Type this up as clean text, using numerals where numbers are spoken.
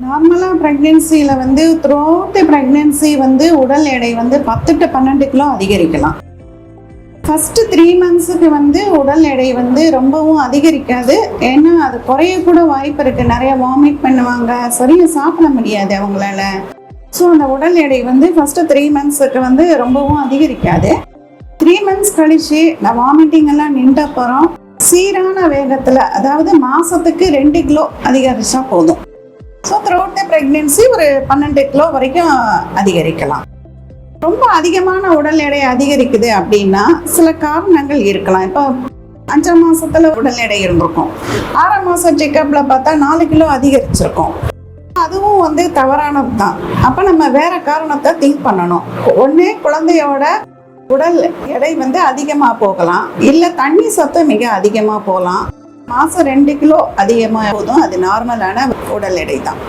நார்மலாக ப்ரெக்னென்சியில் வந்து through out pregnancy வந்து உடல் எடை வந்து 10 to 12 கிலோ அதிகரிக்கலாம். ஃபஸ்ட்டு 3 months வந்து உடல் எடை வந்து ரொம்பவும் அதிகரிக்காது. ஏன்னா அது குறைய கூட வாய்ப்பு இருக்குது. நிறைய வாமிட் பண்ணுவாங்க, சரியாக சாப்பிட முடியாது அவங்களால. ஸோ அந்த உடல் எடை வந்து ஃபஸ்ட்டு 3 months வந்து ரொம்பவும் அதிகரிக்காது. 3 months கழிச்சு நான் வாமிட்டிங் எல்லாம் நின்ற அப்புறம் சீரான வேகத்தில், அதாவது மாதத்துக்கு 2 கிலோ அதிகரிச்சா போதும். ஸோ த்ரூஅவுட் ப்ரெக்னென்சி ஒரு 12 கிலோ வரைக்கும் அதிகரிக்கலாம். ரொம்ப அதிகமான உடல் எடை அதிகரிக்குது அப்படின்னா சில காரணங்கள் இருக்கலாம். இப்போ 5ஆம் மாதத்தில் உடல் எடை இருந்திருக்கும், 6ஆம் மாதம் செக்கப்பில் பார்த்தா 4 கிலோ அதிகரிச்சிருக்கும். அதுவும் வந்து தவறானது தான். அப்போ நம்ம வேற காரணத்தை திங்க் பண்ணணும். ஒன்று, குழந்தையோட உடல் எடை வந்து அதிகமாக போகலாம், இல்லை தண்ணி சத்து மிக அதிகமாக போகலாம். மாதம் 2 கிலோ அதிகமாக போதும், அது நார்மலான உடல் எடை தான்.